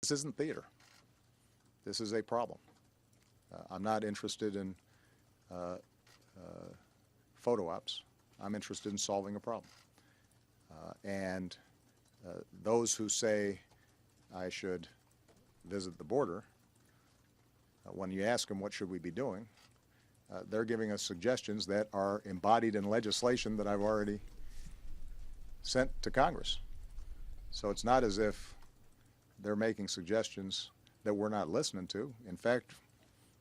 This isn't theater. This is a problem. I'm not interested in photo ops. I'm interested in solving a problem. And those who say I should visit the border, when you ask them what should we be doing, they're giving us suggestions that are embodied in legislation that I've already sent to Congress. So it's not as if they're making suggestions that we're not listening to. In fact,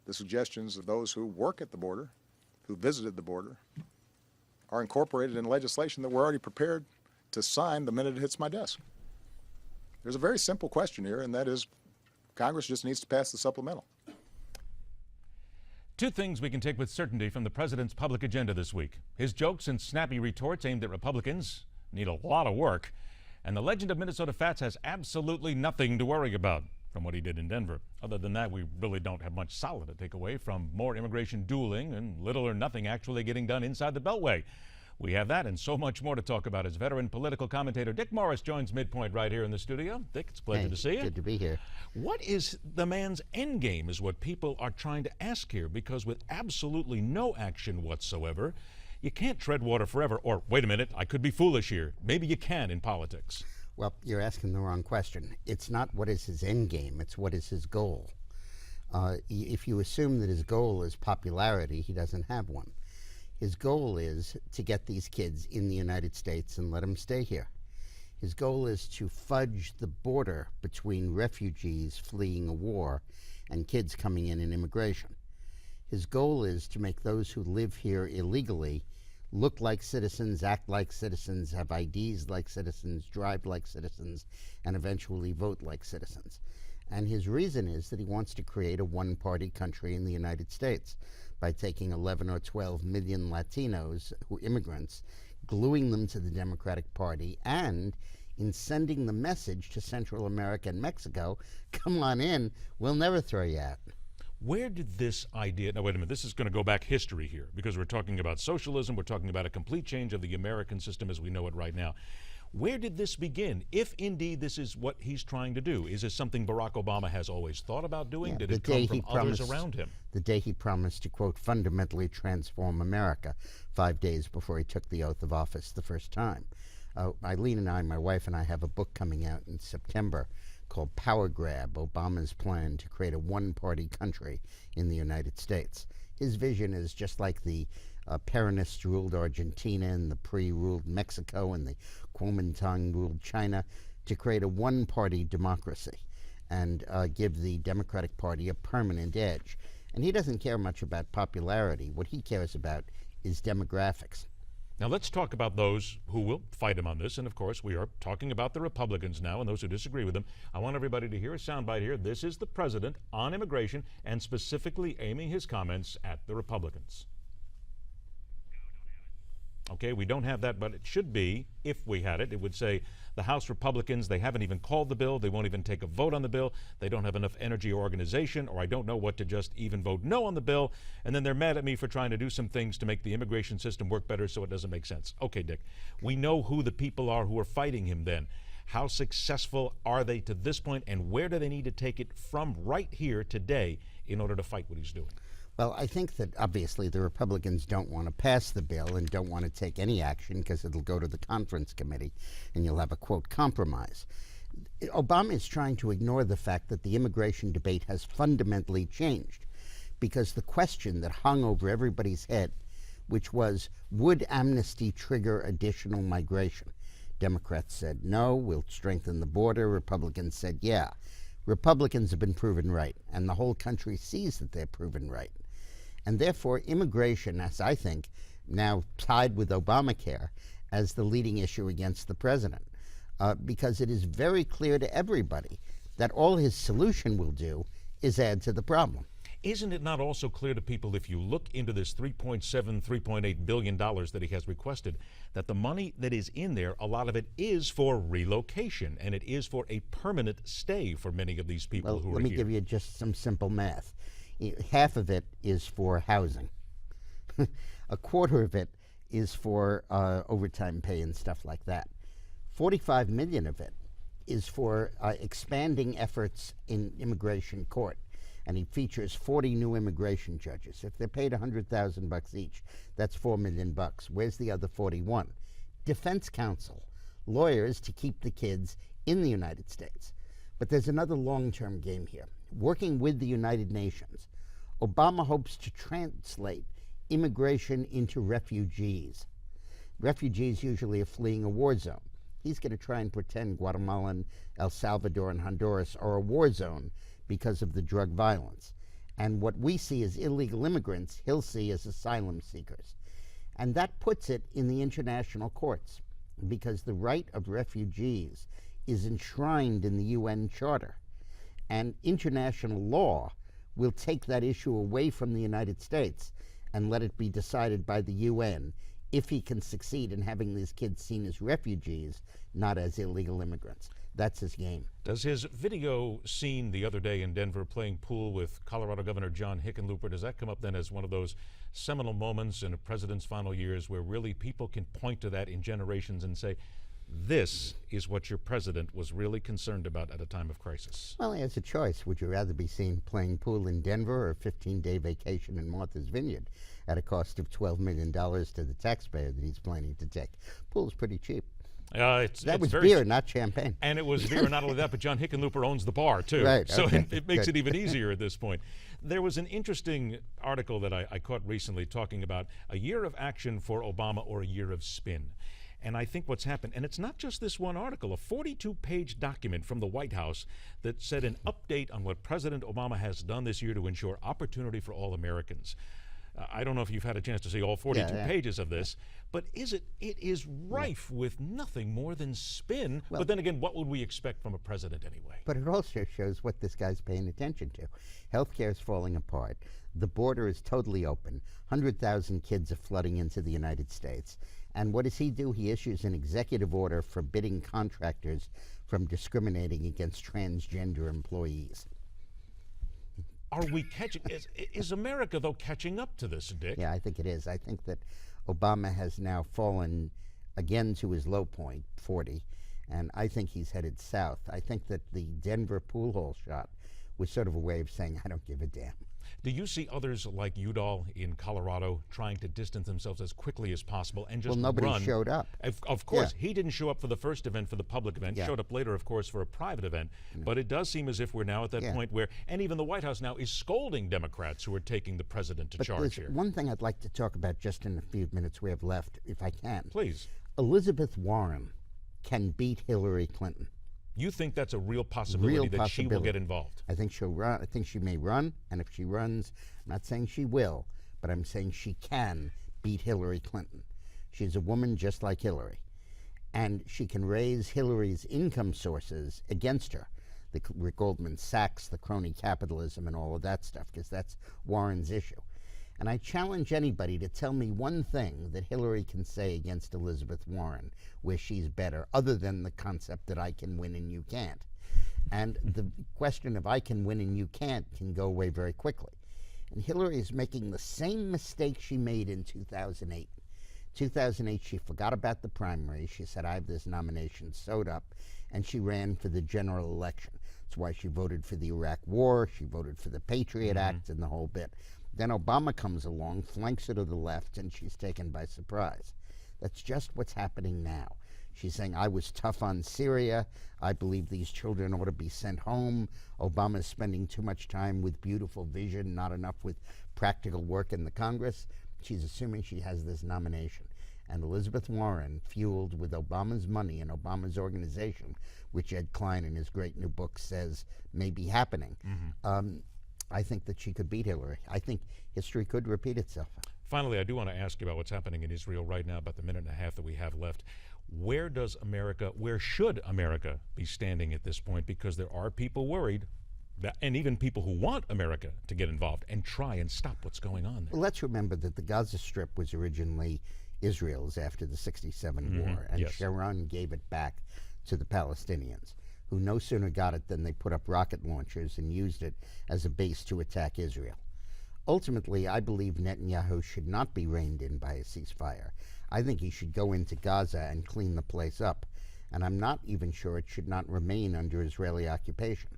the suggestions of those who work at the border, who visited the border, are incorporated in legislation that we're already prepared to sign the minute it hits my desk. There's a very simple question here, and that is Congress just needs to pass the supplemental. Two things we can take with certainty from the president's public agenda this week. His jokes and snappy retorts aimed at Republicans need a lot of work. And the legend of Minnesota Fats has absolutely nothing to worry about from what he did in Denver. Other than that, we really don't have much solid to take away from more immigration dueling and little or nothing actually getting done inside the Beltway. We have that and so much more to talk about as veteran political commentator Dick Morris joins MidPoint right here in the studio. Dick, it's a pleasure to see you. Good to be here. What is the man's end game is what people are trying to ask here, because with absolutely no action whatsoever, you can't tread water forever. Or, wait a minute, I could be foolish here. Maybe you can in politics. Well, you're asking the wrong question. It's not what is his end game, it's what is his goal. If you assume that his goal is popularity, he doesn't have one. His goal is to get these kids in the United States and let them stay here. His goal is to fudge the border between refugees fleeing a war and kids coming in immigration. His goal is to make those who live here illegally look like citizens, act like citizens, have IDs like citizens, drive like citizens, and eventually vote like citizens. And his reason is that he wants to create a one-party country in the United States by taking 11 or 12 million Latinos, immigrants, gluing them to the Democratic Party, and in sending the message to Central America and Mexico, come on in, we'll never throw you out. Where did this idea, now wait a minute, this is going to go back history here, because we're talking about socialism, we're talking about a complete change of the American system as we know it right now. Where did this begin, if indeed this is what he's trying to do? Is this something Barack Obama has always thought about doing? Yeah, did it come from others around him? The day he promised to, quote, fundamentally transform America, 5 days before he took the oath of office the first time. Eileen and I, my wife and I, have a book coming out in September called Power Grab, Obama's Plan to Create a One-Party Country in the United States. His vision is just like the Peronists ruled Argentina and the PRI ruled Mexico and the Kuomintang ruled China, to create a one-party democracy and give the Democratic Party a permanent edge. And he doesn't care much about popularity. What he cares about is demographics. Now let's talk about those who will fight him on this, and of course we are talking about the Republicans now and those who disagree with him. I want everybody to hear a soundbite here. This is the president on immigration and specifically aiming his comments at the Republicans. Okay, we don't have that, but it should be, if we had it, it would say the House Republicans, they haven't even called the bill, they won't even take a vote on the bill, they don't have enough energy or organization, or I don't know what to just even vote no on the bill, and then they're mad at me for trying to do some things to make the immigration system work better so it doesn't make sense. Okay, Dick, we know who the people are who are fighting him then. How successful are they to this point, and where do they need to take it from right here today in order to fight what he's doing? Well, I think that obviously the Republicans don't want to pass the bill and don't want to take any action because it'll go to the conference committee and you'll have a, quote, compromise. Obama is trying to ignore the fact that the immigration debate has fundamentally changed, because the question that hung over everybody's head, which was, would amnesty trigger additional migration? Democrats said no, we'll strengthen the border. Republicans said yeah. Republicans have been proven right, and the whole country sees that they're proven right. And therefore, immigration, as I think, now tied with Obamacare as the leading issue against the president, because it is very clear to everybody that all his solution will do is add to the problem. Isn't it not also clear to people, if you look into this $3.7, $3.8 billion that he has requested, that the money that is in there, a lot of it is for relocation, and it is for a permanent stay for many of these people who are here? Let me give you just some simple math. Half of it is for housing. A quarter of it is for overtime pay and stuff like that. 45 million of it is for expanding efforts in immigration court. And he features 40 new immigration judges. If they're paid $100,000 each, that's $4 million. Where's the other 41? Defense counsel, lawyers to keep the kids in the United States. But there's another long-term game here. Working with the United Nations, Obama hopes to translate immigration into refugees. Refugees usually are fleeing a war zone. He's going to try and pretend Guatemala, and El Salvador, and Honduras are a war zone because of the drug violence. And what we see as illegal immigrants, he'll see as asylum seekers. And that puts it in the international courts, because the right of refugees is enshrined in the UN Charter. And international law will take that issue away from the United States and let it be decided by the UN if he can succeed in having these kids seen as refugees, not as illegal immigrants. That's his game. Does his video seen the other day in Denver playing pool with Colorado Governor John Hickenlooper, does that come up then as one of those seminal moments in a president's final years where really people can point to that in generations and say, this is what your president was really concerned about at a time of crisis? Well, he has a choice. Would you rather be seen playing pool in Denver or a 15-day vacation in Martha's Vineyard at a cost of $12 million to the taxpayer that he's planning to take? Pool's pretty cheap. That was beer, not champagne. And it was beer, not only that, but John Hickenlooper owns the bar, too. Right, so okay. it makes it even easier at this point. There was an interesting article that I caught recently talking about a year of action for Obama or a year of spin. And I think what's happened, and it's not just this one article, a 42-page document from the White House that said an update on what President Obama has done this year to ensure opportunity for all Americans. I don't know if you've had a chance to see all 42 pages of this, but it is rife with nothing more than spin. Well, but then again, what would we expect from a president anyway? But it also shows what this guy's paying attention to. Healthcare is falling apart. The border is totally open. 100,000 kids are flooding into the United States. And what does he do? He issues an executive order forbidding contractors from discriminating against transgender employees. Are we catching? Is America, though, catching up to this, Dick? Yeah, I think it is. I think that Obama has now fallen again to his low point, 40, and I think he's headed south. I think that the Denver pool hall shot was sort of a way of saying, I don't give a damn. Do you see others like Udall in Colorado trying to distance themselves as quickly as possible and just Well, nobody run? showed up. Of course, he didn't show up for the first event, for the public event. Showed up later, of course, for a private event. But it does seem as if we're now at that point where, and even the White House now is scolding Democrats who are taking the president to charge here. One thing I'd like to talk about just in the few minutes we have left, if I can. Please. Elizabeth Warren can beat Hillary Clinton. You think that's a real possibility that she will get involved? I think she'll run. I think she may run, and if she runs, I'm not saying she will, but I'm saying she can beat Hillary Clinton. She's a woman just like Hillary, and she can raise Hillary's income sources against her, the Goldman Sachs, the crony capitalism, and all of that stuff, because that's Warren's issue. And I challenge anybody to tell me one thing that Hillary can say against Elizabeth Warren where she's better, other than the concept that I can win and you can't. And the question of I can win and you can't can go away very quickly. And Hillary is making the same mistake she made in 2008. 2008, she forgot about the primary. She said, I have this nomination sewed up, and she ran for the general election. That's why she voted for the Iraq War, she voted for the Patriot Act, and the whole bit. Then Obama comes along, flanks her to the left, and she's taken by surprise. That's just what's happening now. She's saying, I was tough on Syria. I believe these children ought to be sent home. Obama's spending too much time with beautiful vision, not enough with practical work in the Congress. She's assuming she has this nomination. And Elizabeth Warren, fueled with Obama's money and Obama's organization, which Ed Klein in his great new book says may be happening, I think that she could beat Hillary. I think history could repeat itself. Finally, I do want to ask you about what's happening in Israel right now, about the minute and a half that we have left. Where should America be standing at this point? Because there are people worried, and even people who want America to get involved and try and stop what's going on there. Well, let's remember that the Gaza Strip was originally Israel's after the '67 war, and Sharon gave it back to the Palestinians, who no sooner got it than they put up rocket launchers and used it as a base to attack Israel. Ultimately, I believe Netanyahu should not be reined in by a ceasefire. I think he should go into Gaza and clean the place up and I'm not even sure it should not remain under Israeli occupation.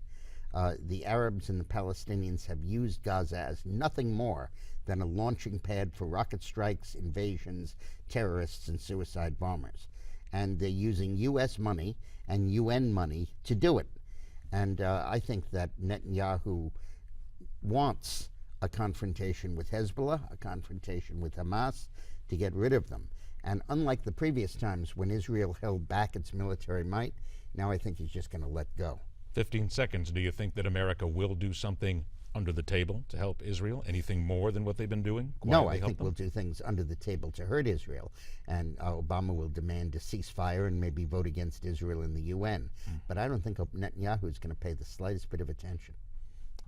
The Arabs and the Palestinians have used Gaza as nothing more than a launching pad for rocket strikes, invasions, terrorists, and suicide bombers. And they're using U.S. money and UN money to do it. And I think that Netanyahu wants a confrontation with Hezbollah, a confrontation with Hamas, to get rid of them. And unlike the previous times when Israel held back its military might, now I think he's just going to let go. 15 seconds. Do you think that America will do something under the table to help Israel? Anything more than what they've been doing? No, I think we'll do things under the table to hurt Israel. And Obama will demand a ceasefire and maybe vote against Israel in the UN. But I don't think Netanyahu is going to pay the slightest bit of attention.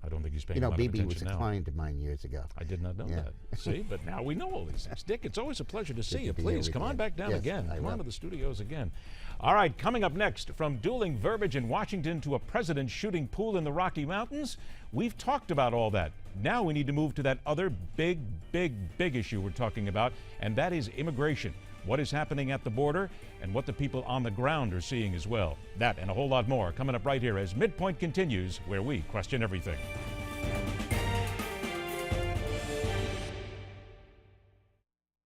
I don't think he's paying a lot of Bibi attention was a now. client of mine years ago. I did not know that. See, but now we know all these things. Dick, it's always a pleasure to see you. to be Please, here come with on you. back down Yes, again. I Come on will. to the studios again. All right, coming up next, from dueling verbiage in Washington to a president shooting pool in the Rocky Mountains, we've talked about all that. Now we need to move to that other big issue we're talking about, and that is immigration. What is happening at the border and what the people on the ground are seeing as well. That and a whole lot more coming up right here as MidPoint continues, where we question everything.